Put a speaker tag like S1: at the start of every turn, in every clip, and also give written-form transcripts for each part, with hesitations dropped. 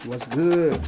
S1: What's good?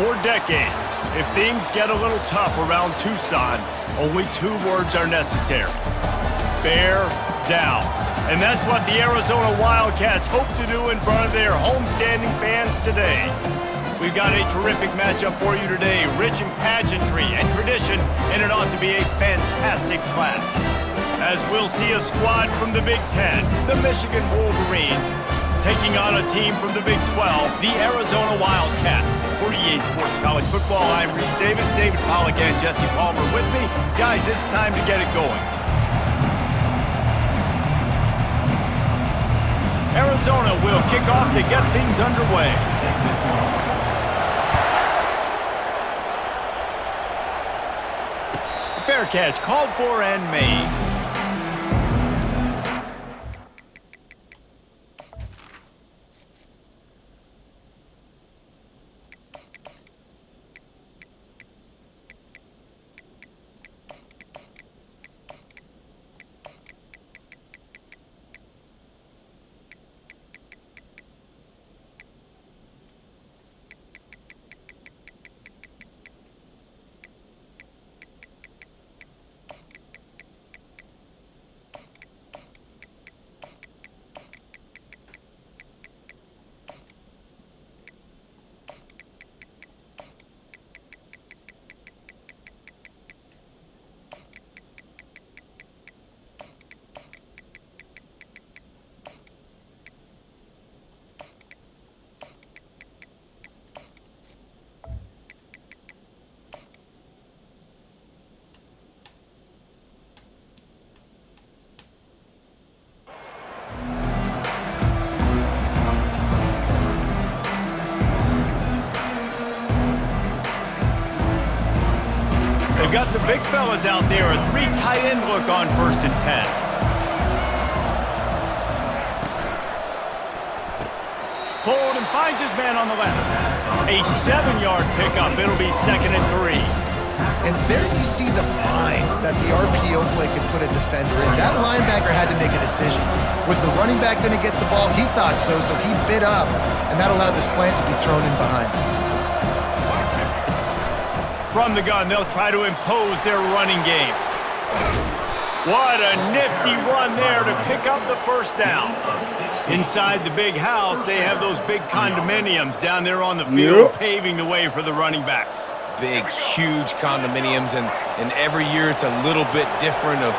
S2: For decades, if things get a little tough around Tucson, only two words are necessary: bear down. And that's what the Arizona Wildcats hope to do in front of their homestanding fans today. We've got a terrific matchup for you today, rich in pageantry and tradition, and it ought to be a fantastic clash. As we'll see a squad from the Big Ten, the Michigan Wolverines, taking on a team from the Big 12, the Arizona Wildcats. For EA Sports College Football, I'm Reese Davis, David Pollock, and Jesse Palmer with me. Guys, it's time to get it going. Arizona will kick off to get things underway. Fair catch, called for and made. They've got the big fellas out there, a 3 tight end look on 1st and 10. Pulled and finds his man on the left. A 7-yard pickup. It'll be 2nd and 3.
S1: And there you see the mind that the RPO play could put a defender in. That linebacker had to make a decision. Was the running back going to get the ball? He thought so, so he bit up, and that allowed the slant to be thrown in behind.
S2: From the gun, they'll try to impose their running game. What a nifty run there to pick up the 1st down. Inside the big house, they have those big condominiums down there on the field, paving the way for the running backs.
S3: Big, huge condominiums, and every year it's a little bit different of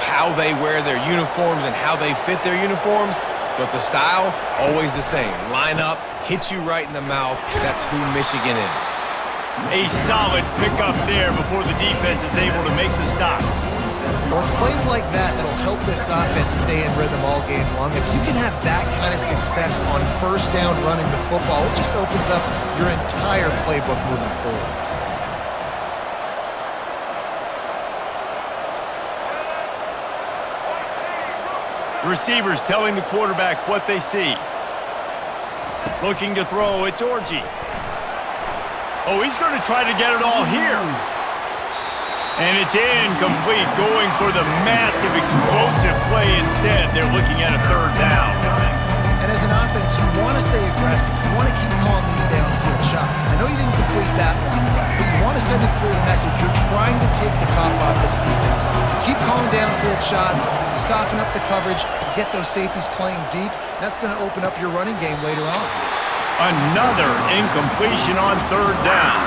S3: how they wear their uniforms and how they fit their uniforms, but the style, always the same. Line up, hit you right in the mouth. That's who Michigan is.
S2: A solid pickup there before the defense is able to make the stop.
S1: Well, it's plays like that that'll help this offense stay in rhythm all game long. If you can have that kind of success on 1st down running the football, it just opens up your entire playbook moving forward.
S2: Receivers telling the quarterback what they see. Looking to throw, it's Orji. Oh, he's going to try to get it all here. And it's incomplete, going for the massive, explosive play instead. They're looking at a 3rd down.
S1: And as an offense, you want to stay aggressive. You want to keep calling these downfield shots. I know you didn't complete that one, but you want to send a clear message. You're trying to take the top off this defense. You keep calling downfield shots, you soften up the coverage, you get those safeties playing deep. That's going to open up your running game later on.
S2: Another incompletion on 3rd down.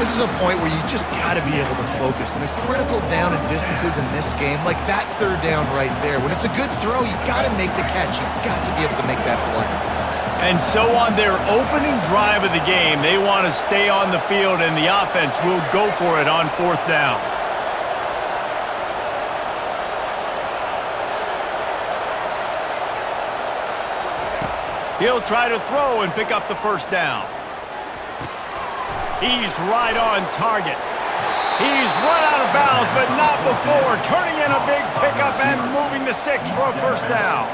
S1: This is a point where you just got to be able to focus. And the critical down and distances in this game, like that 3rd down right there, when it's a good throw, you got to make the catch. You got to be able to make that play.
S2: And so on their opening drive of the game, they want to stay on the field, and the offense will go for it on 4th down. He'll try to throw and pick up the 1st down. He's right on target. He's run out of bounds, but not before. Turning in a big pickup and moving the sticks for a 1st down.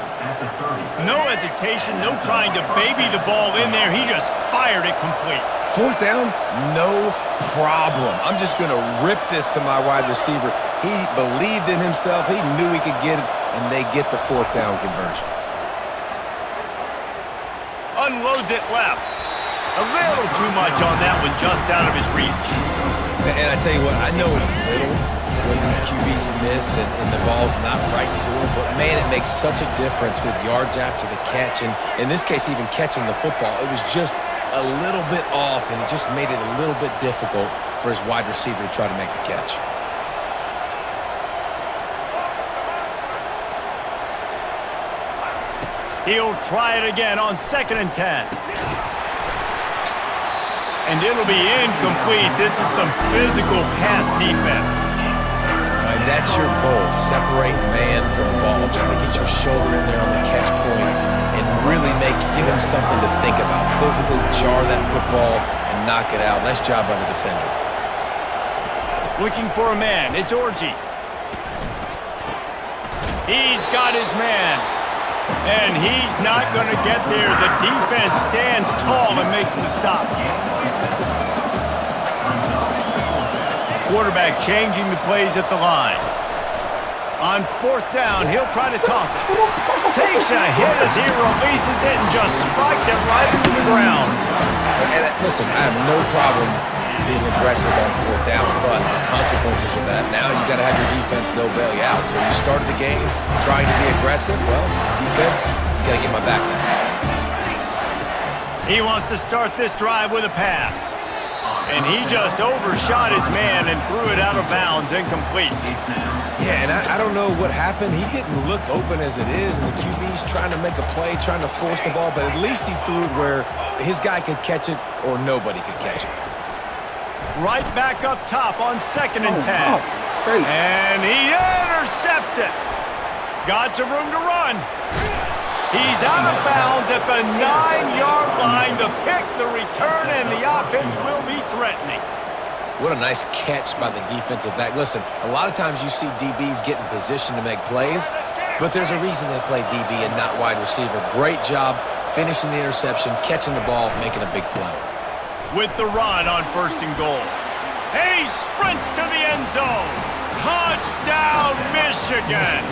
S2: No hesitation, no trying to baby the ball in there. He just fired it complete.
S3: 4th down, no problem. I'm just going to rip this to my wide receiver. He believed in himself. He knew he could get it, and they get the 4th down conversion.
S2: Unloads it left. A little too much on that one, just out of his reach.
S3: And I tell you what, I know it's little when these QBs miss and the ball's not right to them, but man, it makes such a difference with yards after the catch, and in this case, even catching the football. It was just a little bit off, and it just made it a little bit difficult for his wide receiver to try to make the catch.
S2: He'll try it again on 2nd and 10. And it'll be incomplete. This is some physical pass defense.
S3: And that's your goal. Separate man from ball. Try to get your shoulder in there on the catch point and really give him something to think about. Physically jar that football and knock it out. Nice job by the defender.
S2: Looking for a man. It's Orji. He's got his man. And he's not going to get there. The defense stands tall and makes the stop. Quarterback changing the plays at the line. On 4th down, he'll try to toss it. Takes a hit as he releases it and just spiked it right into the ground.
S3: And listen, I have no problem being aggressive on 4th down, but the consequences of that, now you got to have your defense go bail you out. So you started the game trying to be aggressive. Well, defense, you got to get my back now.
S2: He wants to start this drive with a pass. And he just overshot his man and threw it out of bounds, incomplete.
S3: Yeah, and I don't know what happened. He didn't look open as it is, and the QB's trying to make a play, trying to force the ball, but at least he threw it where his guy could catch it or nobody could catch it.
S2: Right back up top on 2nd and 10. And he intercepts it. Got some room to run. He's out of bounds at the 9-yard line. The pick, the return, and the offense will be threatening.
S3: What a nice catch by the defensive back. Listen, a lot of times you see DBs get in position to make plays, but there's a reason they play DB and not wide receiver. Great job finishing the interception, catching the ball, making a big play.
S2: With the run on 1st and goal. And he sprints to the end zone. Touchdown, Michigan!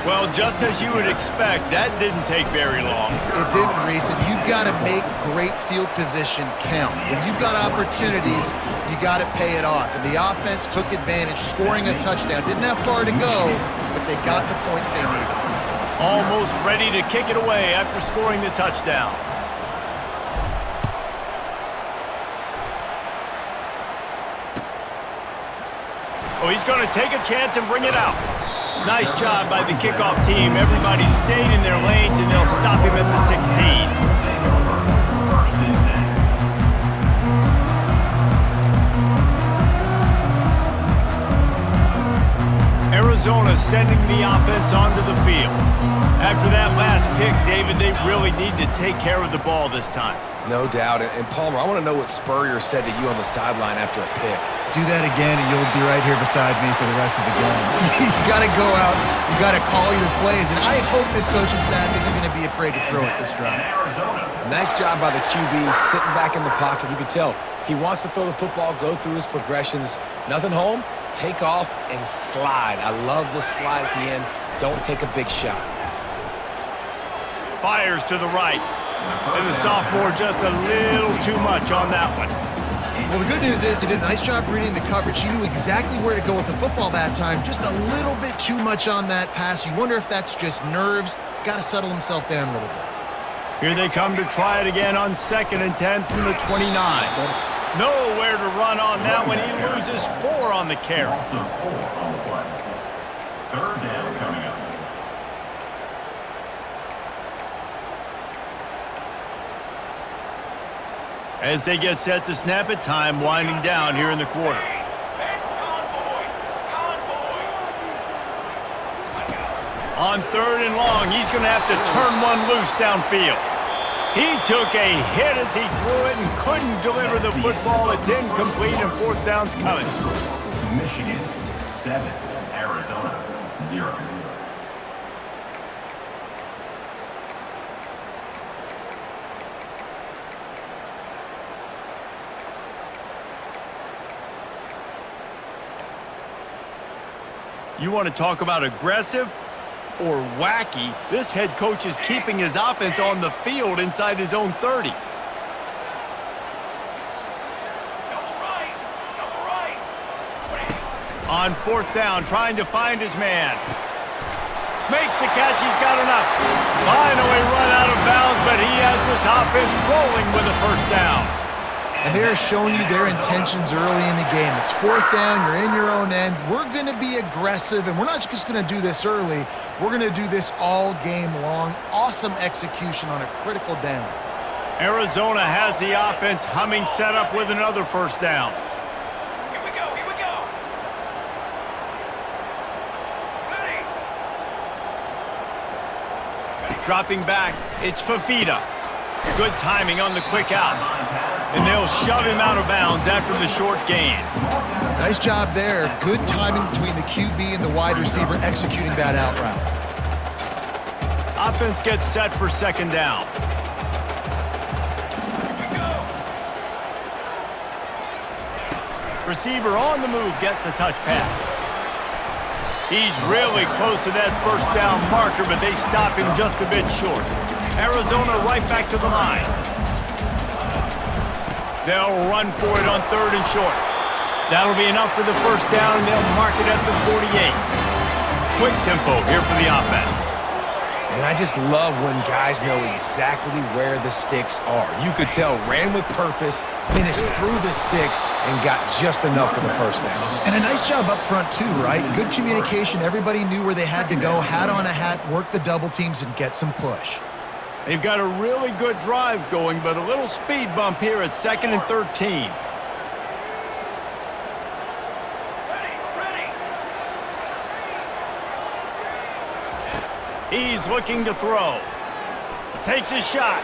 S2: Well, just as you would expect, that didn't take very long.
S1: It didn't, Reese, and you've got to make great field position count. When you've got opportunities, you got to pay it off. And the offense took advantage, scoring a touchdown. Didn't have far to go, but they got the points they needed.
S2: Almost ready to kick it away after scoring the touchdown. Oh, he's going to take a chance and bring it out. Nice job by the kickoff team. Everybody stayed in their lanes, and they'll stop him at the 16. Arizona sending the offense onto the field. After that last pick, David, they really need to take care of the ball this time.
S3: No doubt. And Palmer, I want to know what Spurrier said to you on the sideline after a pick.
S1: Do that again, and you'll be right here beside me for the rest of the game. You got to go out. You got to call your plays, and I hope this coaching staff isn't going to be afraid to throw it this drive.
S3: Nice job by the QB, sitting back in the pocket. You can tell he wants to throw the football, go through his progressions. Nothing home, take off, and slide. I love the slide at the end. Don't take a big shot.
S2: Fires to the right. And the sophomore just a little too much on that one.
S1: Well, the good news is he did a nice job reading the coverage. He knew exactly where to go with the football that time. Just a little bit too much on that pass. You wonder if that's just nerves. He's got to settle himself down a little bit.
S2: Here they come to try it again on 2nd and 10 from the 29. Nowhere to run on that one. He loses 4 on the carry.
S4: Also 4 on the play. 3rd down coming up.
S2: As they get set to snap it, time winding down here in the quarter. On 3rd and long, he's going to have to turn one loose downfield. He took a hit as he threw it and couldn't deliver the football. It's incomplete, and 4th down's coming.
S4: Michigan 7, Arizona 0.
S2: You want to talk about aggressive or wacky? This head coach is keeping his offense on the field inside his own 30. On 4th down, trying to find his man. Makes the catch, he's got enough. Finally run out of bounds, but he has this offense rolling with a 1st down.
S1: And they're showing you their intentions early in the game. It's 4th down, you're in your own end. We're going to be aggressive, and we're not just going to do this early. We're going to do this all game long. Awesome execution on a critical down.
S2: Arizona has the offense humming, set up with another 1st down.
S5: Here we go, here we go. Ready.
S2: Dropping back, it's Fafita. Good timing on the quick out. And they'll shove him out of bounds after the short gain.
S1: Nice job there. Good timing between the QB and the wide receiver executing that out route.
S2: Offense gets set for second down. Receiver on the move gets the touch pass. He's really close to that first down marker, but they stop him just a bit short. Arizona right back to the line. They'll run for it on 3rd and short. That'll be enough for the first down, and they'll mark it at the 48. Quick tempo here for the offense.
S3: And I just love when guys know exactly where the sticks are. You could tell ran with purpose, finished through the sticks, and got just enough for the first down.
S1: And a nice job up front too, right? Good communication. Everybody knew where they had to go, hat on a hat, work the double teams, and get some push.
S2: They've got a really good drive going, but a little speed bump here at 2nd and 13. He's looking to throw. Takes a shot.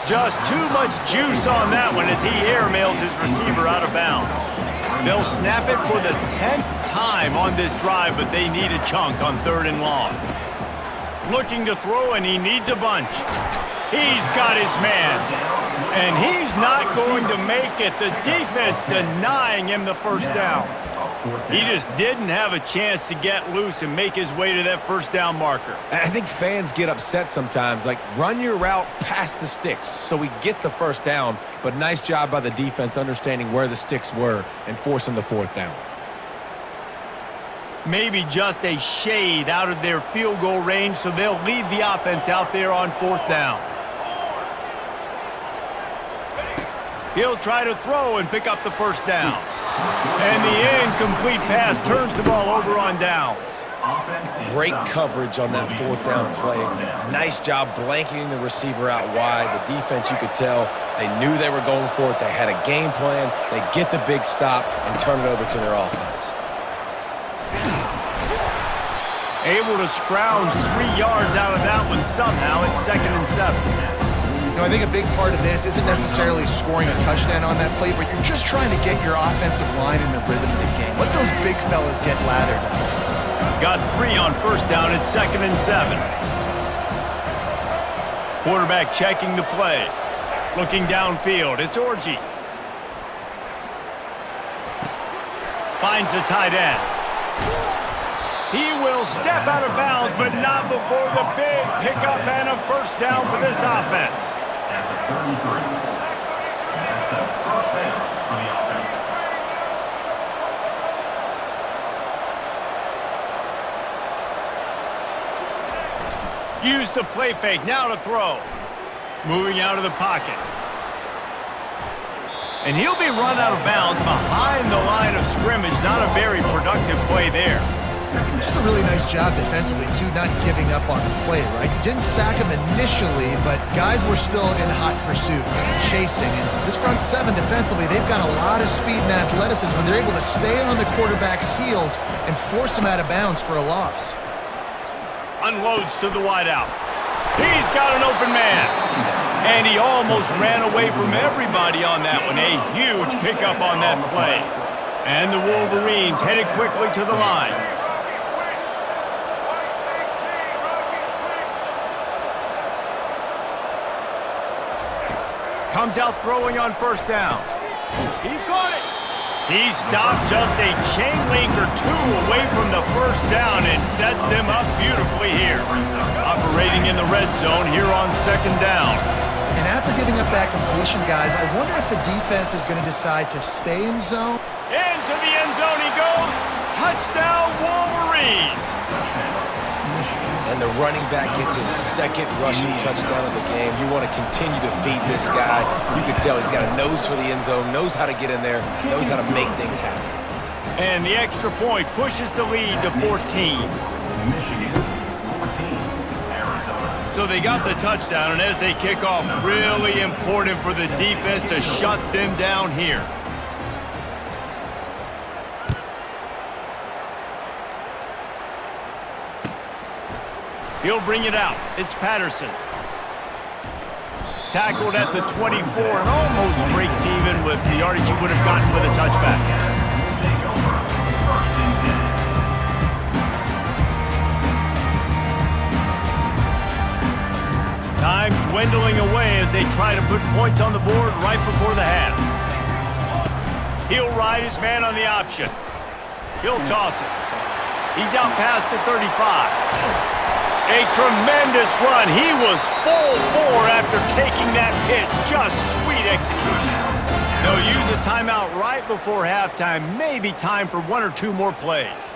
S2: Just too much juice on that one as he airmails his receiver out of bounds. They'll snap it for the 10th time on this drive, but they need a chunk on 3rd and long. Looking to throw, and he needs a bunch. He's got his man. And he's not going to make it. The defense denying him the first down. He just didn't have a chance to get loose and make his way to that first down marker.
S3: I think fans get upset sometimes, like run your route past the sticks so we get the first down, but nice job by the defense understanding where the sticks were and forcing the 4th down.
S2: Maybe just a shade out of their field goal range, so they'll lead the offense out there on 4th down. He'll try to throw and pick up the first down. And the incomplete pass turns the ball over on downs.
S3: Great coverage on that 4th down play. Nice job blanketing the receiver out wide. The defense, you could tell, they knew they were going for it. They had a game plan. They get the big stop and turn it over to their offense.
S2: Able to scrounge 3 yards out of that one somehow. It's 2nd and 7.
S1: You know, I think a big part of this isn't necessarily scoring a touchdown on that play, but you're just trying to get your offensive line in the rhythm of the game. Let those big fellas get lathered up.
S2: Got 3 on first down at 2nd and 7. Quarterback checking the play. Looking downfield. It's Orji. Finds the tight end. He will step out of bounds, but not before the big pickup and a first down for this offense.
S4: At the 33. That's a first down for the offense.
S2: Use the play fake, now to throw. Moving out of the pocket. And he'll be run out of bounds behind the line of scrimmage. Not a very productive play there.
S1: Just a really nice job defensively, too, not giving up on the play, right? You didn't sack him initially, but guys were still in hot pursuit, chasing. And this front 7 defensively, they've got a lot of speed and athleticism, and they're able to stay on the quarterback's heels and force him out of bounds for a loss.
S2: Unloads to the wideout. He's got an open man. And he almost ran away from everybody on that one. A huge pickup on that play. And the Wolverines headed quickly to the line. Comes out throwing on first down. He caught it. He stopped just a chain link or 2 away from the first down and sets them up beautifully here. Operating in the red zone here on 2nd down.
S1: And after giving up that completion, guys, I wonder if the defense is going to decide to stay in zone.
S2: Into the end zone he goes. Touchdown, Wolverines.
S3: And the running back gets his 2nd rushing touchdown of the game. You want to continue to feed this guy. You can tell he's got a nose for the end zone, knows how to get in there, knows how to make things happen.
S2: And the extra point pushes the lead to 14.
S4: Michigan, 14. Arizona.
S2: So they got the touchdown, and as they kick off, really important for the defense to shut them down here. He'll bring it out. It's Patterson. Tackled at the 24 and almost breaks even with the yardage he would have gotten with a touchback. Time dwindling away as they try to put points on the board right before the half. He'll ride his man on the option. He'll toss it. He's out past the 35. A tremendous run. He was full bore after taking that pitch. Just sweet execution. They'll use a timeout right before halftime. Maybe time for one or two more plays.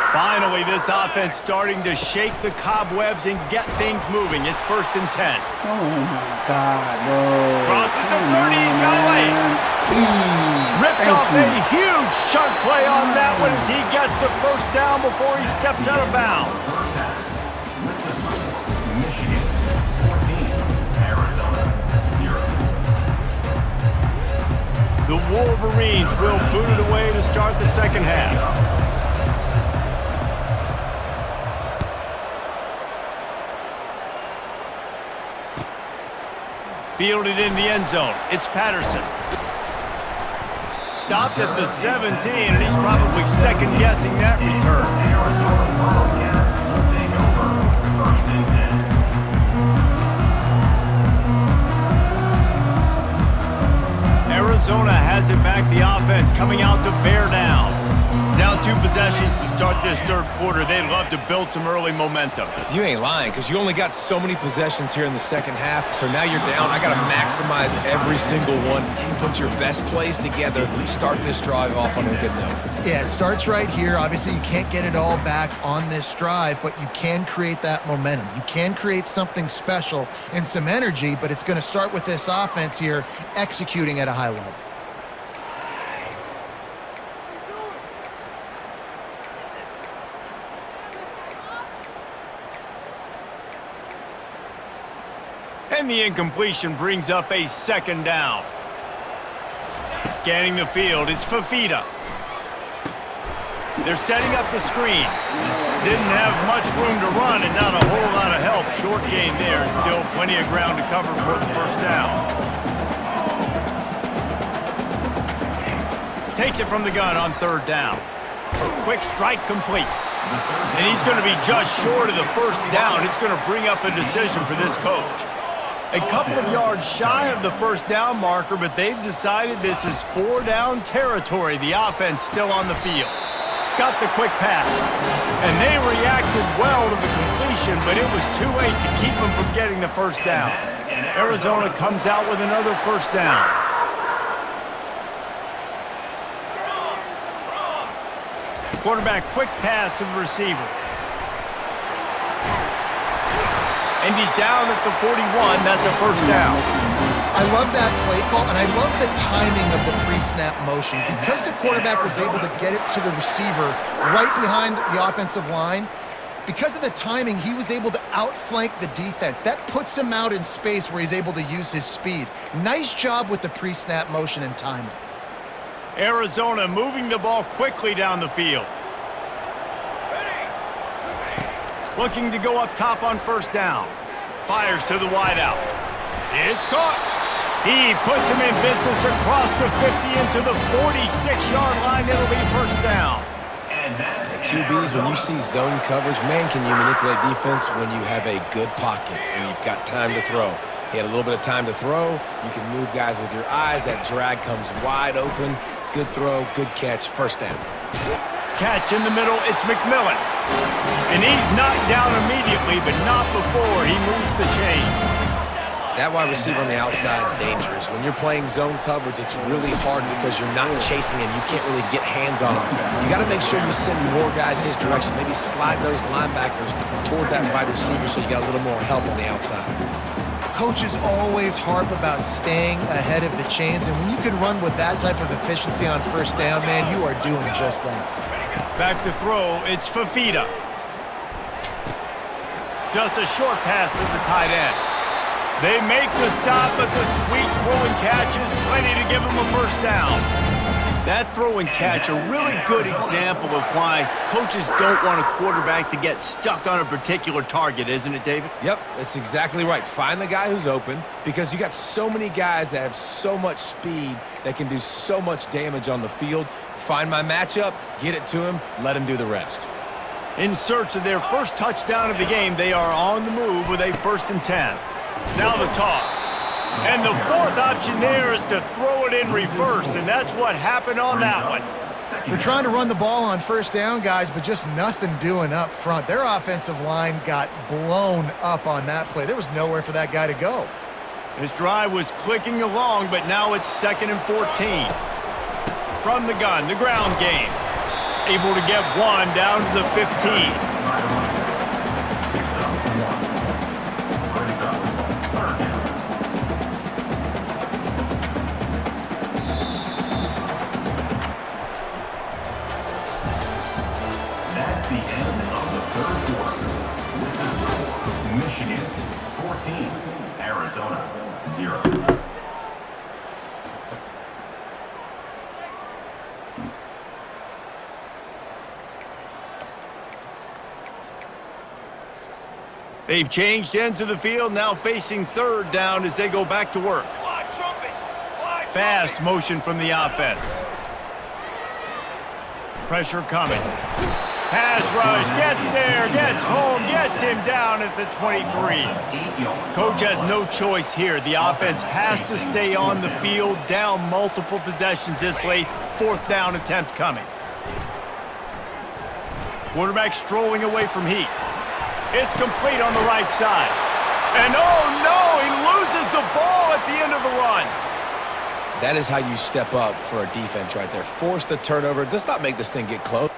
S2: Finally, this offense starting to shake the cobwebs and get things moving. It's 1st and 10.
S6: Oh my God, bro.
S2: Crosses the 30. He's got away. Ripped off a huge chunk play on that one as he gets the first down before he steps out of bounds.
S4: Michigan 14, Arizona 0.
S2: The Wolverines will boot it away to start the second half. Fielded in the end zone. It's Patterson. Stopped at the 17, and he's probably second-guessing that return.
S4: Arizona Wildcats will take over 1st and 10.
S2: Arizona has it back. The offense coming out to bear down. Down 2 possessions to start this third quarter. They'd love to build some early momentum.
S3: You ain't lying, because you only got so many possessions here in the second half, so now you're down. I got to maximize every single one. Put your best plays together. Start this drive off on a good note.
S1: Yeah, it starts right here. Obviously, you can't get it all back on this drive, but you can create that momentum. You can create something special and some energy, but it's going to start with this offense here executing at a high level.
S2: And the incompletion brings up a second down. Scanning the field, it's Fafita. They're setting up the screen. Didn't have much room to run and not a whole lot of help. Short gain there and still plenty of ground to cover for the first down. Takes it from the gun on 3rd down. Quick strike complete. And he's going to be just short of the first down. It's going to bring up a decision for this coach. A couple of yards shy of the first down marker, but they've decided this is 4-down territory. The offense still on the field. Got the quick pass. And they reacted well to the completion, but it was too late to keep them from getting the first down. Arizona comes out with another first down. Quarterback quick pass to the receiver. And he's down at the 41. That's a first down.
S1: I love that play call, and I love the timing of the pre-snap motion. Because the quarterback was able to get it to the receiver right behind the offensive line, because of the timing, he was able to outflank the defense. That puts him out in space where he's able to use his speed. Nice job with the pre-snap motion and timing.
S2: Arizona moving the ball quickly down the field. Looking to go up top on first down. Fires to the wideout. It's caught. He puts him in business across the 50 into the 46-yard line. It'll be first down.
S3: QBs, when you see zone coverage, man, can you manipulate defense when you have a good pocket and you've got time to throw. He had a little bit of time to throw. You can move guys with your eyes. That drag comes wide open. Good throw, good catch, first down.
S2: Catch in the middle, it's McMillan. And he's knocked down immediately, but not before he moves the chain.
S3: That wide receiver on the outside is dangerous. When you're playing zone coverage, it's really hard because you're not chasing him. You can't really get hands on him. You got to make sure you send more guys his direction. Maybe slide those linebackers toward that wide receiver so you got a little more help on the outside.
S1: Coaches always harp about staying ahead of the chains, and when you can run with that type of efficiency on first down, man, you are doing just that.
S2: Back to throw, it's Fafita. Just a short pass to the tight end. They make the stop, but the sweet rolling catch is plenty to give them a first down. That throw and catch a really good example of why coaches don't want a quarterback to get stuck on a particular target, isn't it, David?
S3: Yep, that's exactly right. Find the guy who's open because you got so many guys that have so much speed that can do so much damage on the field. Find my matchup, get it to him, let him do the rest.
S2: In search of their first touchdown of the game, they are on the move with a 1st and 10. Now the toss. And the fourth option there is to throw it in reverse, and that's what happened on that one.
S1: They're trying to run the ball on 1st down, guys, but just nothing doing up front. Their offensive line got blown up on that play. There was nowhere for that guy to go.
S2: This drive was clicking along, but now it's 2nd and 14. From the gun, the ground game. Able to get one down to the 15.
S4: That's the end of the 3rd quarter. With the score, Michigan 14, Arizona 0.
S2: They've changed ends of the field, now facing 3rd down as they go back to work. Fast motion from the offense. Pressure coming. Pass rush, gets there, gets home, gets him down at the 23. Coach has no choice here. The offense has to stay on the field, down multiple possessions this late. 4th down attempt coming. Quarterback strolling away from heat. It's complete on the right side. And oh no, he loses the ball at the end of the run.
S3: That is how you step up for a defense right there. Force the turnover. Does not make this thing get close.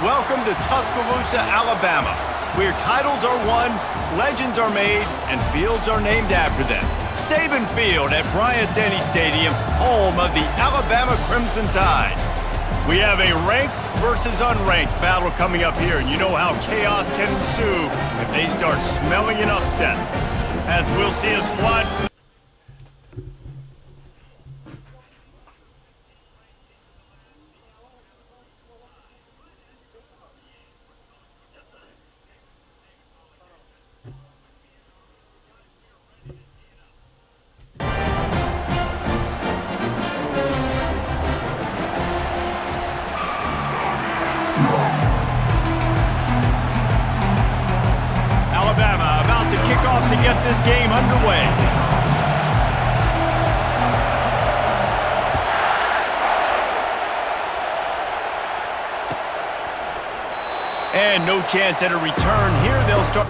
S2: Welcome to Tuscaloosa, Alabama, where titles are won, legends are made, and fields are named after them. Saban Field at Bryant-Denny Stadium, home of the Alabama Crimson Tide. We have a ranked versus unranked battle coming up here, and you know how chaos can ensue if they start smelling an upset. As we'll see a squad... Alabama about to kick off to get this game underway. And no chance at a return here. They'll start...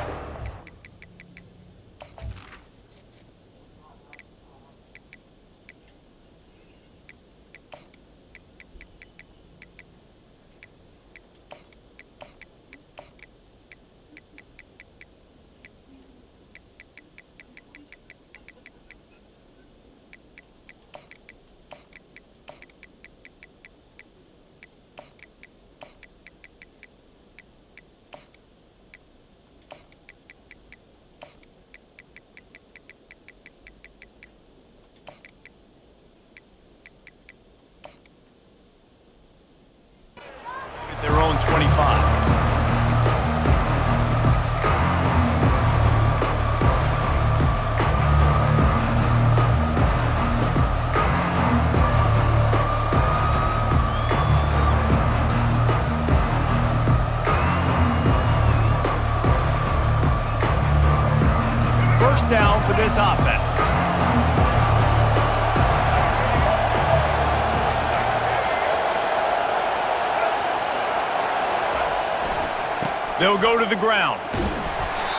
S2: this offense. They'll go to the ground.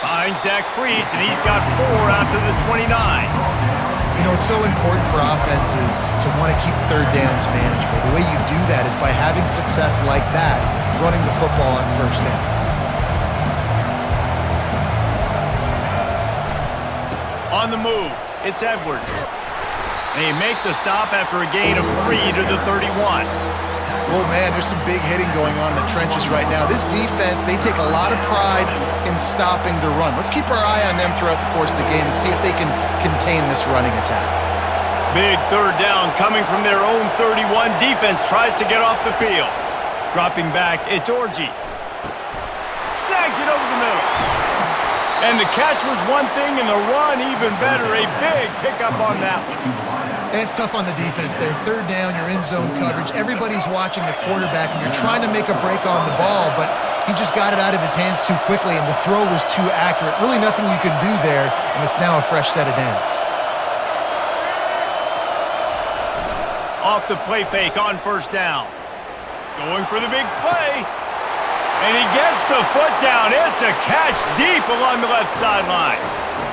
S2: Finds that crease, and he's got 4 out to the 29.
S1: You know, it's so important for offenses to want to keep third downs manageable. The way you do that is by having success like that, running the football on first down.
S2: On the move, it's Edwards. They make the stop after a gain of 3 to the 31.
S1: Oh, man, there's some big hitting going on in the trenches right now. This defense, they take a lot of pride in stopping the run. Let's keep our eye on them throughout the course of the game and see if they can contain this running attack.
S2: Big third down coming from their own 31. Defense tries to get off the field. Dropping back, it's Orji. Snags it over the middle. And the catch was one thing, and the run even better. A big pickup on that one.
S1: And it's tough on the defense there. Third down, you're in zone coverage. Everybody's watching the quarterback, and you're trying to make a break on the ball, but he just got it out of his hands too quickly, and the throw was too accurate. Really nothing you can do there, and it's now a fresh set of downs.
S2: Off the play fake on first down. Going for the big play. And he gets the foot down. It's a catch deep along the left sideline.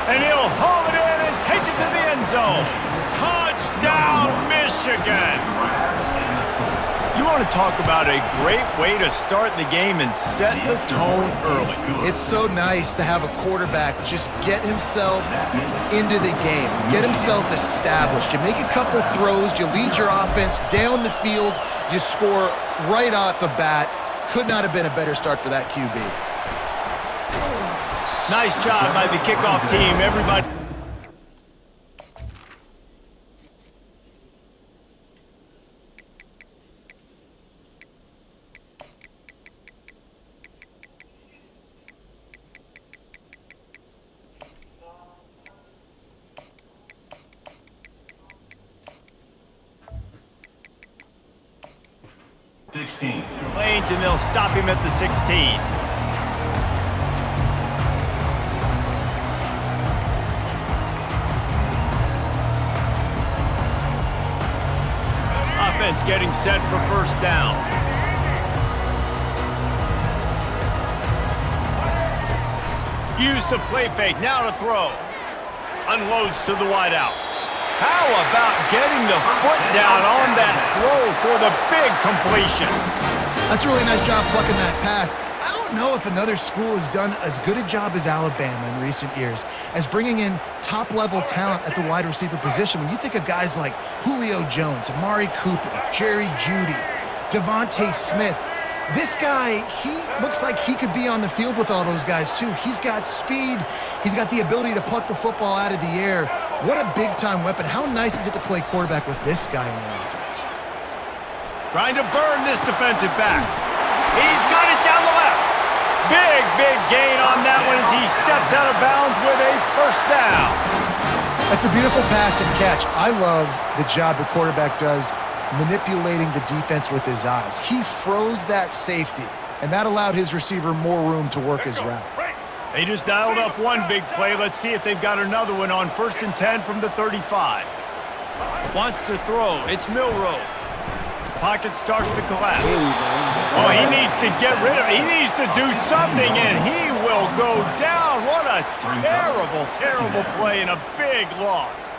S2: And he'll haul it in and take it to the end zone. Touchdown, Michigan! You want to talk about a great way to start the game and set the tone early.
S1: It's so nice to have a quarterback just get himself into the game, get himself established. You make a couple throws, you lead your offense down the field, you score right off the bat. Could not have been a better start for that QB.
S2: Nice job by the kickoff team. Everybody. Lanes, and they'll stop him at the 16. Offense getting set for first down. Use the play fake, now to throw. Unloads to the wideout. How about getting the foot down on that throw for the big completion?
S1: That's a really nice job plucking that pass. I don't know if another school has done as good a job as Alabama in recent years as bringing in top-level talent at the wide receiver position. When you think of guys like Julio Jones, Amari Cooper, Jerry Jeudy, Devontae Smith, this guy, he looks like he could be on the field with all those guys too. He's got speed. He's got the ability to pluck the football out of the air. What a big-time weapon. How nice is it to play quarterback with this guy in the offense?
S2: Trying to burn this defensive back. He's got it down the left. Big gain on that one as he steps out of bounds with a first down.
S1: That's a beautiful pass and catch. I love the job the quarterback does manipulating the defense with his eyes. He froze that safety, and that allowed his receiver more room to work his route.
S2: They just dialed up one big play. Let's see if they've got another one on 1st and 10 from the 35. Wants to throw. It's Milroe. Pocket starts to collapse. Oh, he needs to get rid of it. He needs to do something, and he will go down. What a terrible play and a big loss.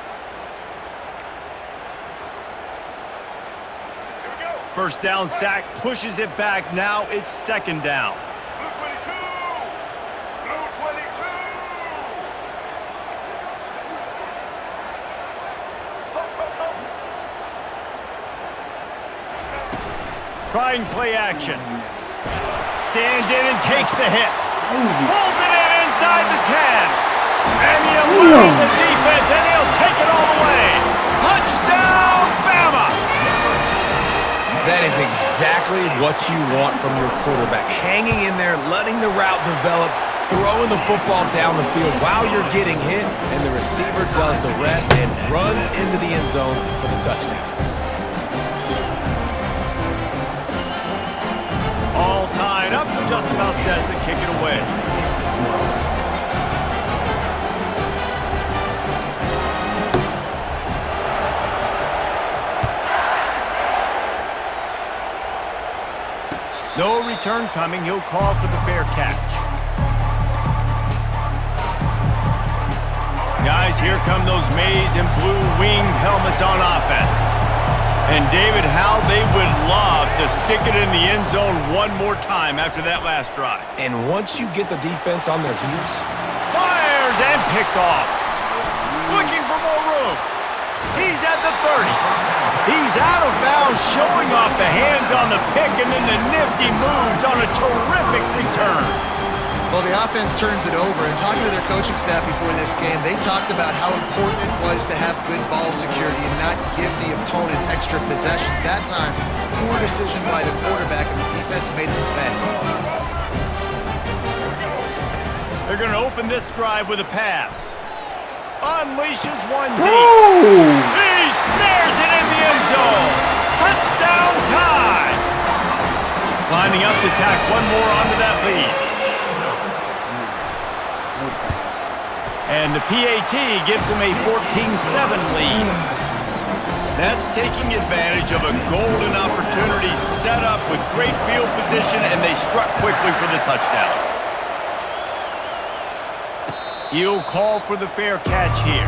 S2: First down sack, pushes it back. Now it's second down. Trying play action. Stands in and takes the hit. Pulls it in inside the 10. And he'll lead the defense, and he'll take it all the way. Touchdown, Bama!
S3: That is exactly what you want from your quarterback. Hanging in there, letting the route develop, throwing the football down the field while you're getting hit, and the receiver does the rest and runs into the end zone for the touchdown.
S2: All tied up, just about set to kick it away. No return coming. He'll call for the fair catch. Guys, here come those maize and blue winged helmets on offense. And David, how they would love to stick it in the end zone one more time after that last drive.
S3: And once you get the defense on their heels,
S2: Fires and picked off. Looking for more room. He's at the 30. He's out of bounds, showing off the hands on the pick, and then the nifty moves on a terrific return.
S1: Well, the offense turns it over, and talking to their coaching staff before this game, they talked about how important it was to have good ball security and not give the opponent extra possessions. That time, poor decision by the quarterback, and the defense made them pay.
S2: They're going to open this drive with a pass. Unleashes one deep. He snares it in the end zone. Touchdown time. Lining up to tack one more onto that lead. And the PAT gives them a 14-7 lead. That's taking advantage of a golden opportunity set up with great field position, and they struck quickly for the touchdown. He'll call for the fair catch here.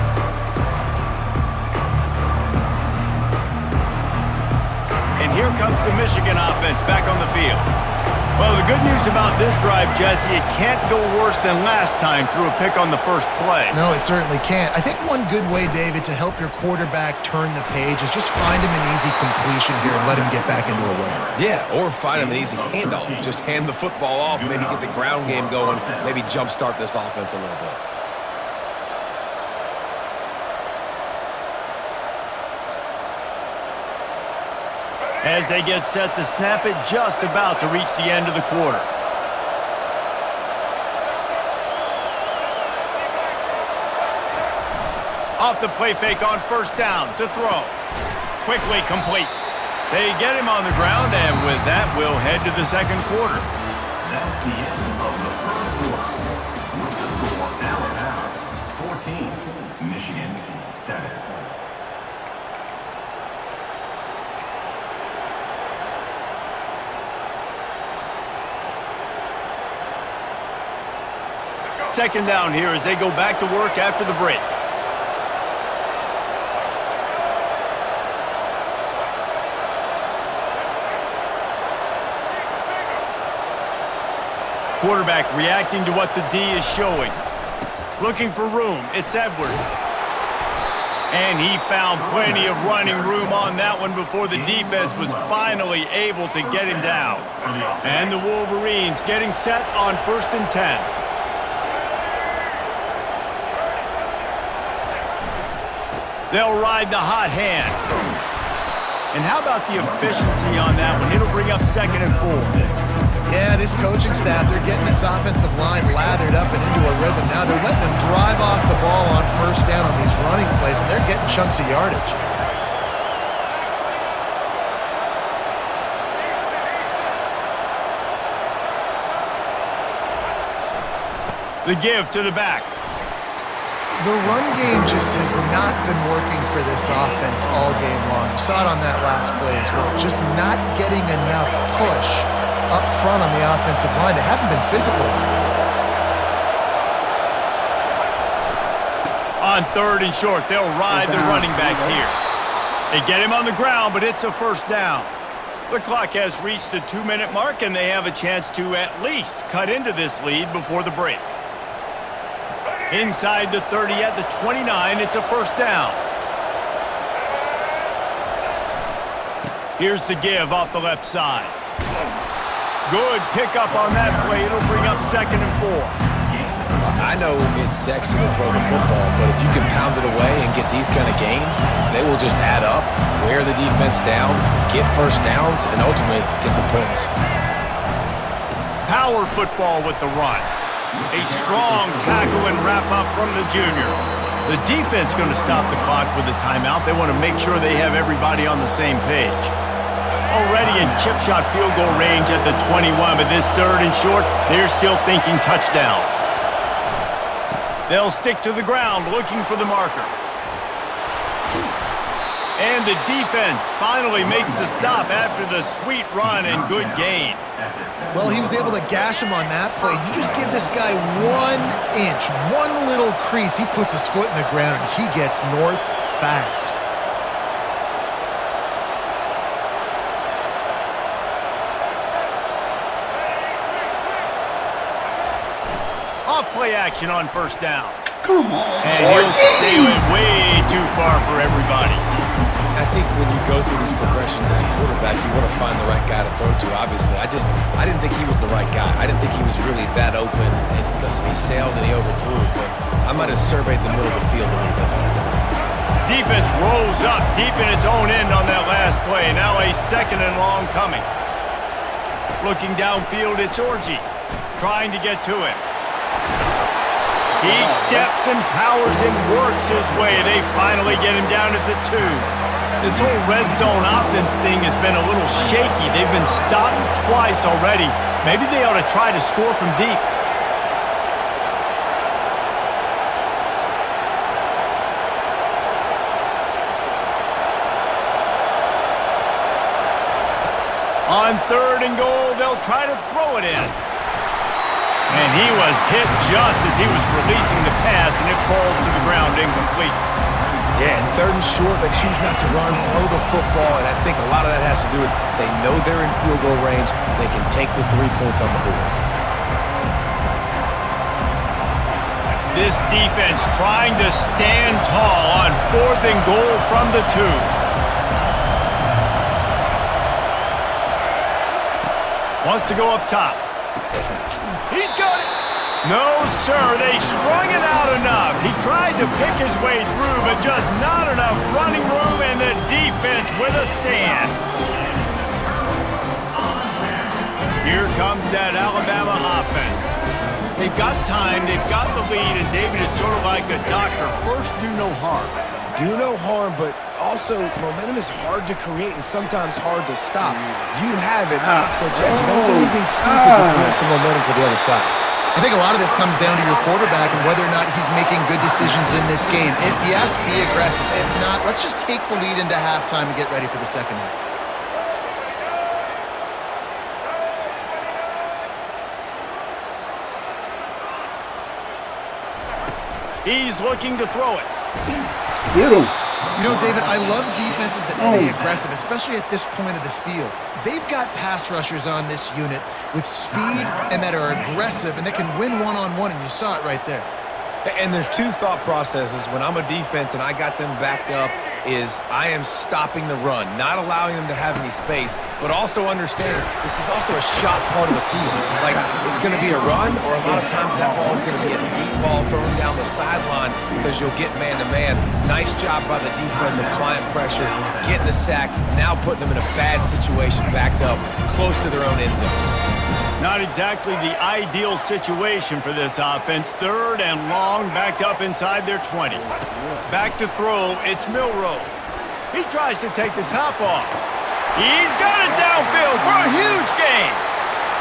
S2: And here comes the Michigan offense back on the field. Well, the good news about this drive, Jesse, it can't go worse than last time through a pick on the first play.
S1: No, it certainly can't. I think one good way, David, to help your quarterback turn the page is just find him an easy completion here and let him get back into a rhythm.
S3: yeah, or find him an easy handoff. Just hand the football off, maybe get the ground game going, maybe jumpstart this offense a little bit.
S2: As they get set to snap it, just about to reach the end of the quarter. Off the play fake on first down to throw. Quickly complete. They get him on the ground, and with that, we'll head to the second quarter.
S4: That's the end of the first quarter. With the score, Alabama 14, Michigan 7.
S2: Second down here as they go back to work after the break. Quarterback reacting to what the D is showing. Looking for room. It's Edwards. And he found plenty of running room on that one before the defense was finally able to get him down. And the Wolverines getting set on 1st and 10. They'll ride the hot hand. And how about the efficiency on that one? It'll bring up 2nd and 4.
S1: Yeah, this coaching staff, they're getting this offensive line lathered up and into a rhythm. Now they're letting them drive off the ball on first down on these running plays, and they're getting chunks of yardage.
S2: The give to the back.
S1: The run game just has not been working for this offense all game long. You saw it on that last play as well. Just not getting enough push up front on the offensive line. They haven't been physical enough.
S2: On 3rd and short, they'll ride the running back here. They get him on the ground, but it's a first down. The clock has reached the 2-minute mark, and they have a chance to at least cut into this lead before the break. Inside the 30 at the 29, it's a first down. Here's the give off the left side. Good pickup on that play. It'll bring up 2nd and 4.
S3: I know it's sexy to throw the football, but if you can pound it away and get these kind of gains, they will just add up, wear the defense down, get first downs, and ultimately get some points.
S2: Power football with the run. A strong tackle and wrap up from the junior. The defense going to stop the clock with a timeout. They want to make sure they have everybody on the same page. Already in chip shot field goal range at the 21, but this 3rd and short, they're still thinking touchdown. They'll stick to the ground looking for the marker. And the defense finally makes the stop after the sweet run and good gain.
S1: Well, he was able to gash him on that play. You just give this guy 1 inch, one little crease. He puts his foot in the ground. He gets north fast.
S2: Off play action on first down.
S6: Come on.
S2: And he'll sail it way too far for everybody.
S3: I think when you go through these progressions as a quarterback, you want to find the right guy to throw to, obviously. I didn't think he was the right guy. I didn't think he was really that open. And listen, he sailed and he overthrew it, but I might have surveyed the middle of the field a little bit better.
S2: Defense rolls up deep in its own end on that last play. Now a 2nd and long coming. Looking downfield, it's Orji trying to get to him. He steps and powers and works his way. They finally get him down at the 2. This whole red zone offense thing has been a little shaky. They've been stopped twice already. Maybe they ought to try to score from deep. On 3rd and goal, they'll try to throw it in. And he was hit just as he was releasing the pass, and it falls to the ground incomplete.
S3: Yeah, and 3rd and short, they choose not to run, throw the football, and I think a lot of that has to do with they know they're in field goal range. They can take the 3 points on the board.
S2: This defense trying to stand tall on 4th and goal from the 2. Wants to go up top. He's got it. No, sir, they strung it out enough. He tried to pick his way through, but just not enough running room, and the defense with a stand. Here comes that Alabama offense. They've got time, they've got the lead, and David, it's sort of like a doctor. First, do no harm.
S3: Do no harm, but also momentum is hard to create and sometimes hard to stop. You have it, so Jesse, don't do anything stupid to create some momentum for the other side.
S1: I think a lot of this comes down to your quarterback and whether or not he's making good decisions in this game. If yes, be aggressive. If not, let's just take the lead into halftime and get ready for the second half.
S2: He's looking to throw it.
S6: Get him.
S1: You know, David, I love defenses that stay aggressive, especially at this point of the field. They've got pass rushers on this unit with speed and that are aggressive, and they can win one-on-one, and you saw it right there.
S3: And there's 2 thought processes when I'm a defense and I got them backed up is I am stopping the run, not allowing them to have any space, but also understanding this is also a shot part of the field. Like, it's going to be a run, or a lot of times that ball is going to be a deep ball thrown down the sideline because you'll get man-to-man. Nice job by the defense applying pressure, getting the sack, now putting them in a bad situation, backed up, close to their own end zone.
S2: Not exactly the ideal situation for this offense. 3rd and long, backed up inside their 20. Back to throw, it's Milroe. He tries to take the top off. He's got it downfield for a huge gain.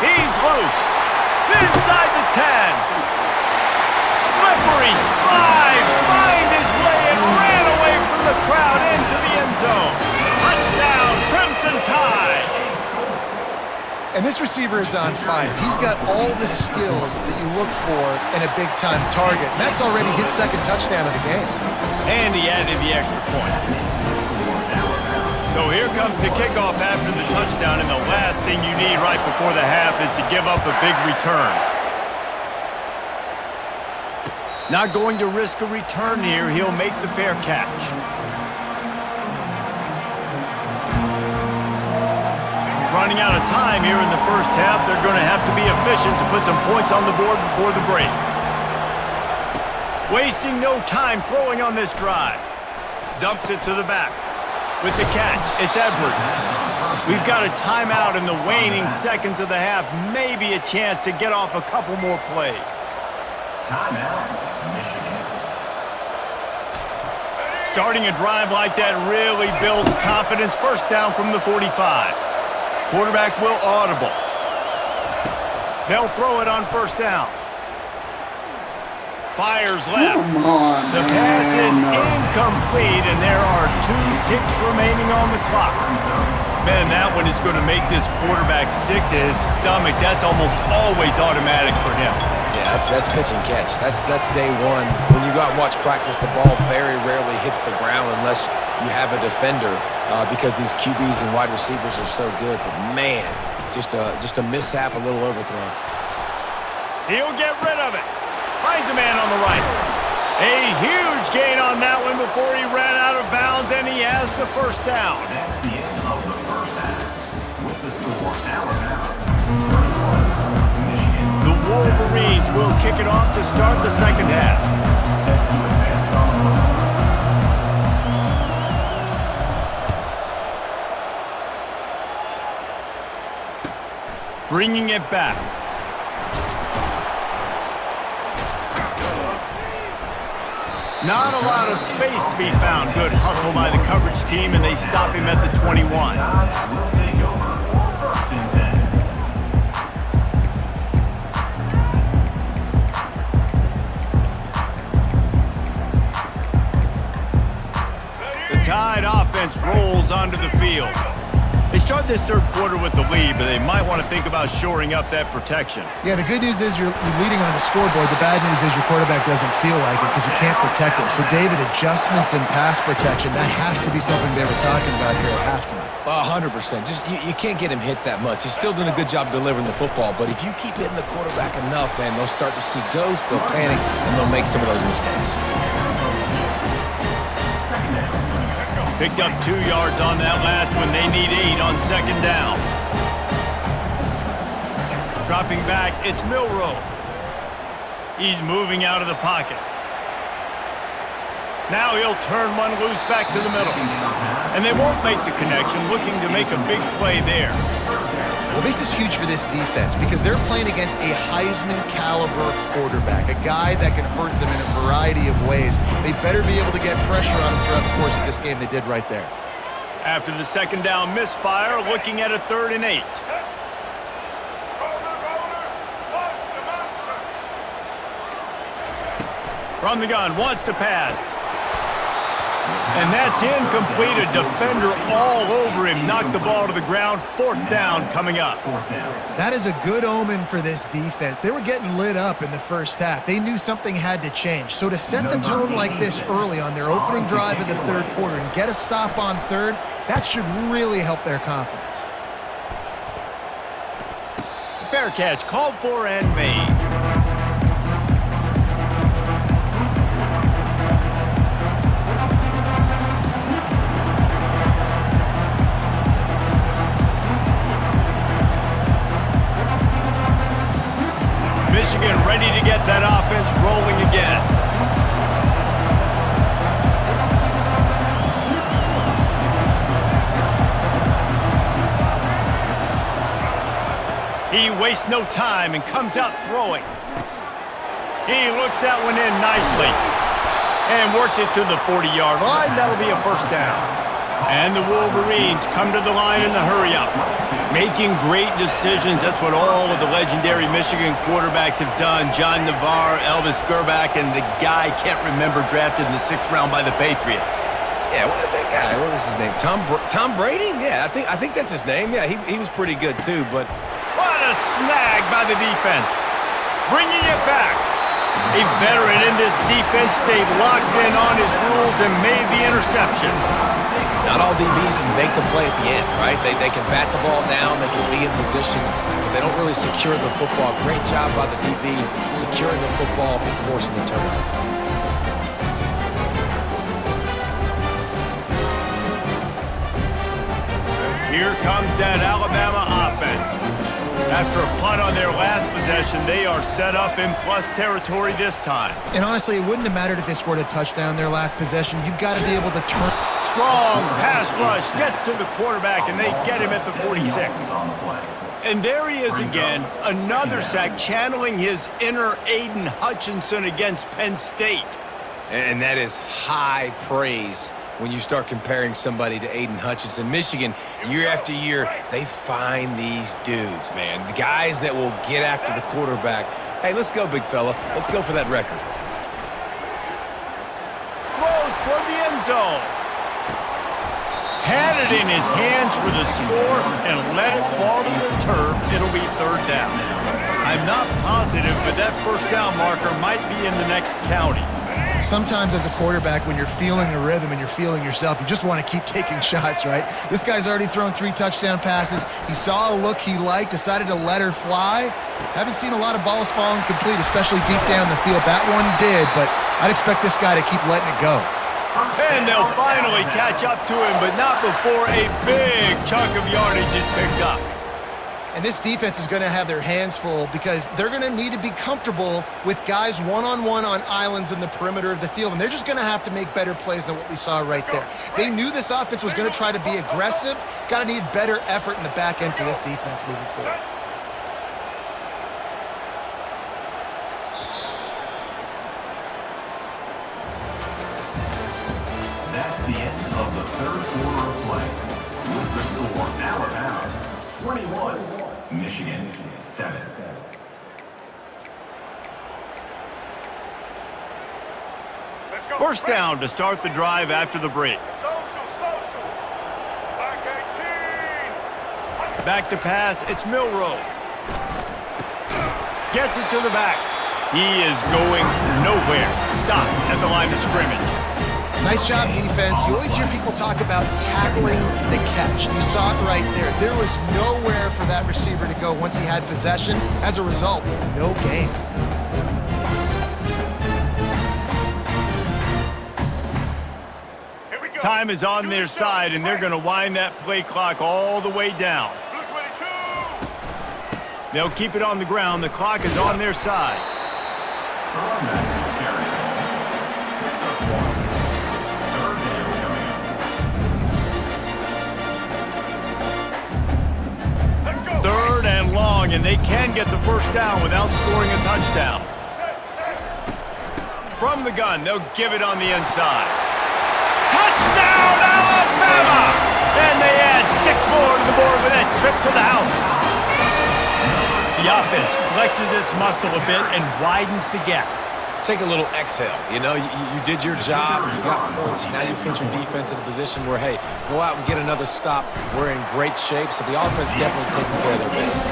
S2: He's loose. Inside the 10. Slippery slide, find his way and ran away from the crowd into the end zone. Touchdown, Crimson Tide.
S1: And this receiver is on fire. He's got all the skills that you look for in a big-time target. And that's already his 2nd touchdown of the game.
S2: And he added the extra point. So here comes the kickoff after the touchdown, and the last thing you need right before the half is to give up a big return. Not going to risk a return here. He'll make the fair catch. Running out of time here in the first half. They're going to have to be efficient to put some points on the board before the break. Wasting no time throwing on this drive. Dumps it to the back. With the catch, it's Edwards. We've got a timeout in the waning seconds of the half. Maybe a chance to get off a couple more plays.
S4: Timeout, Michigan.
S2: Starting a drive like that really builds confidence. First down from the 45. Quarterback will audible. They'll throw it on first down. Fires left.
S6: Come on,
S2: The pass is incomplete, and there are 2 ticks remaining on the clock. Man, that one is going to make this quarterback sick to his stomach. That's almost always automatic for him.
S3: Yeah, that's pitch and catch. That's day one. When you go out and watch practice, the ball very rarely hits the ground unless you have a defender because these QBs and wide receivers are so good. But, man, just a mishap, a little overthrown.
S2: He'll get rid of it. Finds a man on the right. A huge gain on that one before he ran out of bounds, and he has the first down.
S4: That's the end of the first half. With the score, Alabama 31, Michigan.
S2: The Wolverines will kick it off to start the second half.
S4: Set to advance on the football.
S2: Bringing it back. Not a lot of space to be found. Good hustle by the coverage team, and they stop him at the 21.
S4: Will take over for first and 10.
S2: The Tide offense rolls onto the field. They start this third quarter with the lead, but they might want to think about shoring up that protection.
S1: Yeah, the good news is you're leading on the scoreboard. The bad news is your quarterback doesn't feel like it because you can't protect him. So, David, adjustments in pass protection, that has to be something they were talking about here at halftime.
S3: 100%. Just you can't get him hit that much. He's still doing a good job delivering the football, but if you keep hitting the quarterback enough, man, they'll start to see ghosts, they'll panic, and they'll make some of those mistakes.
S2: Picked up 2 yards on that last one. They need 8 on second down. Dropping back, it's Milroe. He's moving out of the pocket. Now he'll turn one loose back to the middle. And they won't make the connection, looking to make a big play there.
S1: Well, this is huge for this defense because they're playing against a Heisman-caliber quarterback, a guy that can hurt them in a variety of ways. They better be able to get pressure on him throughout the course of this game. They did right there.
S2: After the second down misfire, looking at a 3rd and 8. From the gun, wants to pass. And that's incomplete. A defender all over him. Knocked the ball to the ground. 4th down coming up.
S1: That is a good omen for this defense. They were getting lit up in the first half. They knew something had to change. So to set the tone like this early on their opening drive of the third quarter and get a stop on third, that should really help their confidence.
S2: Fair catch, called for and made. Michigan ready to get that offense rolling again. He wastes no time and comes out throwing. He looks that one in nicely and works it to the 40-yard line. That'll be a first down. And the Wolverines come to the line in the hurry-up. Making great decisions. That's what all of the legendary Michigan quarterbacks have done. John Navarre, Elvis Gerbach, and the guy I can't remember drafted in the 6th round by the Patriots.
S3: Yeah, that guy, what was his name? Tom Brady? Yeah, I think that's his name. Yeah, he was pretty good too, but...
S2: What a snag by the defense. Bringing it back. A veteran in this defense stayed locked in on his rules and made the interception.
S3: Not all DBs make the play at the end, right? They can bat the ball down, they can be in position, but they don't really secure the football. Great job by the DB securing the football and forcing the turnover.
S2: Here comes that Alabama offense. After a punt on their last possession, they are set up in plus territory this time.
S1: And honestly, it wouldn't have mattered if they scored a touchdown their last possession. You've got to be able to turn.
S2: Strong pass rush gets to the quarterback, and they get him at the 46. And there he is again, another sack, channeling his inner Aiden Hutchinson against Penn State.
S3: And that is high praise when you start comparing somebody to Aiden Hutchinson. Michigan, year after year, they find these dudes, man. The guys that will get after the quarterback. Hey, let's go, big fella. Let's go for that record.
S2: Throws toward the end zone. Had it in his hands for the score and let it fall to the turf, it'll be third down. I'm not positive, but that first down marker might be in the next county.
S1: Sometimes as a quarterback, when you're feeling the rhythm and you're feeling yourself, you just want to keep taking shots, right? This guy's already thrown 3 touchdown passes. He saw a look he liked, decided to let her fly. Haven't seen a lot of balls falling complete, especially deep down the field. That one did, but I'd expect this guy to keep letting it go.
S2: And they'll finally catch up to him, but not before a big chunk of yardage is picked up.
S1: And this defense is going to have their hands full because they're going to need to be comfortable with guys one-on-one on islands in the perimeter of the field, and they're just going to have to make better plays than what we saw right there. They knew this offense was going to try to be aggressive. Got to need better effort in the back end for this defense moving forward.
S4: That's the end of the third quarter of play. With the score, Alabama 21, Michigan 7.
S2: First down to start the drive after the break. Back to pass, it's Milroe. Gets it to the back. He is going nowhere. Stop at the line of scrimmage.
S1: Nice job, defense. You always hear people talk about tackling the catch. You saw it right there. There was nowhere for that receiver to go once he had possession. As a result, no gain.
S2: Time is on their side, and they're going to wind that play clock all the way down. They'll keep it on the ground. The clock is on their side. Third and long, and they can get the first down without scoring a touchdown. From the gun, they'll give it on the inside. Touchdown, Alabama! And they add 6 more to the board with that trip to the house. The offense flexes its muscle a bit and widens the gap.
S3: Take a little exhale. You know, you did your job, you got points, now you put your defense in a position where, hey, go out and get another stop. We're in great shape, so the offense definitely taking care of their business.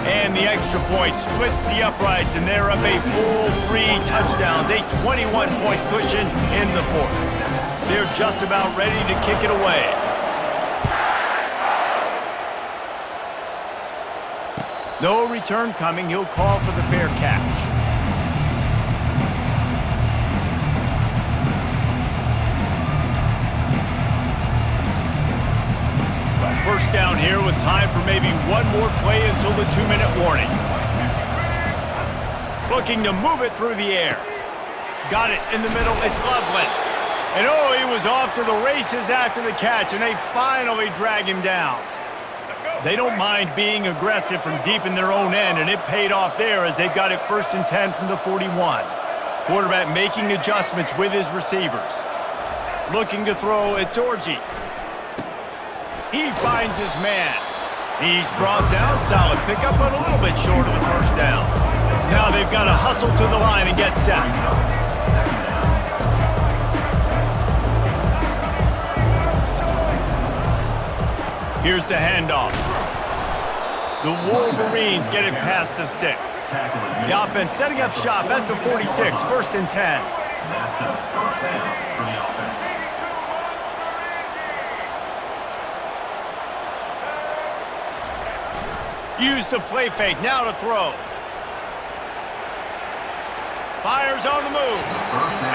S2: And the extra point splits the uprights, and they're up a full 3 touchdowns, a 21-point cushion in the fourth. They're just about ready to kick it away. No return coming. He'll call for the fair catch. First down here with time for maybe one more play until the 2-minute warning. Looking to move it through the air. Got it in the middle. It's Loveland. And oh, he was off to the races after the catch, and they finally drag him down. They don't mind being aggressive from deep in their own end, and it paid off there as they've got it 1st and 10 from the 41. Quarterback making adjustments with his receivers. Looking to throw, it's Orji. He finds his man. He's brought down, solid pickup, but a little bit short of the first down. Now they've got to hustle to the line and get set. Here's the handoff. The Wolverines get it past the sticks. The offense setting up shop at the 46, 1st and 10.
S4: That's a first down for the offense.
S2: Use the play fake, now to throw. Fires on the move.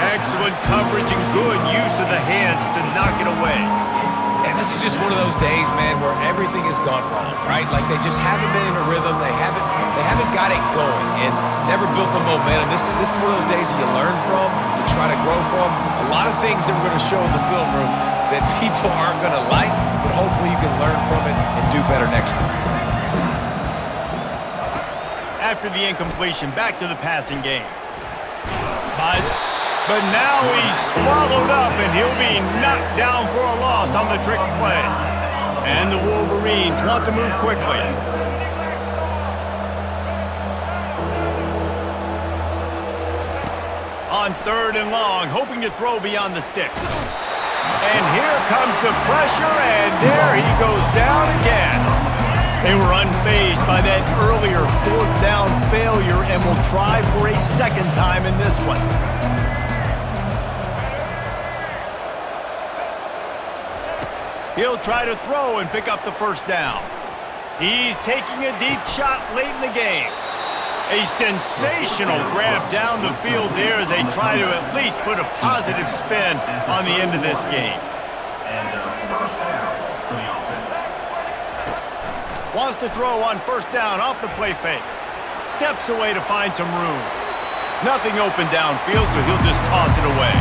S2: Excellent coverage and good use of the hands to knock it away.
S3: And this is just one of those days, man, where everything has gone wrong, right? Like they just haven't been in a rhythm. They haven't got it going and never built the momentum. This is one of those days that you learn from, you try to grow from. A lot of things that we're going to show in the film room that people aren't going to like, but hopefully you can learn from it and do better next time.
S2: After the incompletion, back to the passing game. But now he's swallowed up, and he'll be knocked down for a loss on the trick play. And the Wolverines want to move quickly. On 3rd and long, hoping to throw beyond the sticks. And here comes the pressure, and there he goes down again. They were unfazed by that earlier fourth down failure and will try for a second time in this one. He'll try to throw and pick up the first down. He's taking a deep shot late in the game. A sensational grab down the field there as they try to at least put a positive spin on the end of this game.
S4: And first down for the offense.
S2: Wants to throw on first down off the play fake. Steps away to find some room. Nothing open downfield, so he'll just toss it away.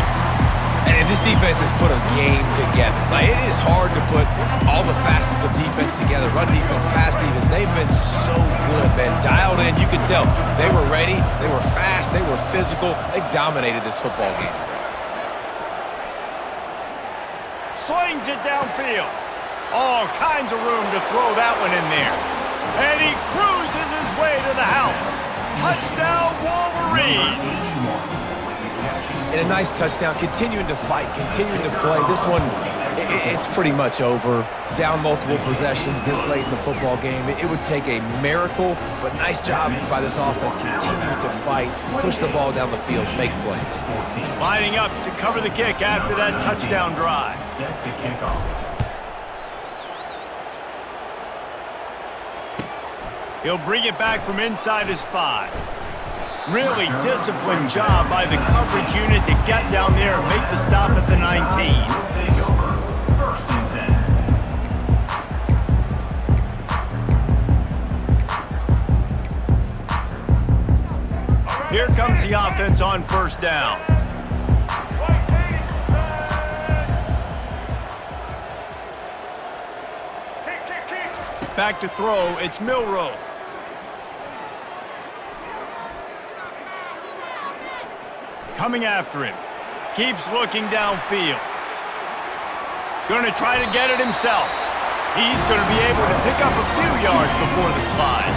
S3: And this defense has put a game together. Like, it is hard to put all the facets of defense together. Run defense, pass defense. They've been so good, man. Dialed in, you can tell. They were ready. They were fast. They were physical. They dominated this football game today.
S2: Slings it downfield. All kinds of room to throw that one in there. And he cruises his way to the house. Touchdown, Wolverines!
S3: And a nice touchdown, continuing to fight, continuing to play. This one, it's pretty much over. Down multiple possessions this late in the football game. It would take a miracle, but nice job by this offense continuing to fight, push the ball down the field, make plays.
S2: Lining up to cover the kick after that touchdown drive.
S4: Set to kick off.
S2: He'll bring it back from inside his 5. Really disciplined job by the coverage unit to get down there and make the stop at the 19.
S4: Take over. First and 10.
S2: Here comes the offense on first down. Back to throw, it's Milroe. Coming after him. Keeps looking downfield. Going to try to get it himself. He's going to be able to pick up a few yards before the slide.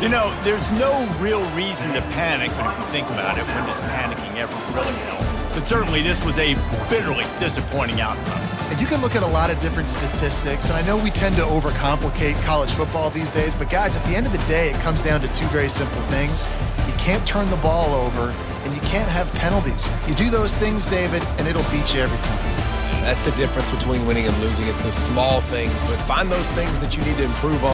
S2: You know, there's no real reason to panic, but if you think about it, when does panicking ever really help? But certainly this was a bitterly disappointing outcome.
S1: And you can look at a lot of different statistics, and I know we tend to overcomplicate college football these days, but guys, at the end of the day, it comes down to two very simple things. You can't turn the ball over, and you can't have penalties. You do those things, David, and it'll beat you every time.
S3: That's the difference between winning and losing. It's the small things, but find those things that you need to improve on.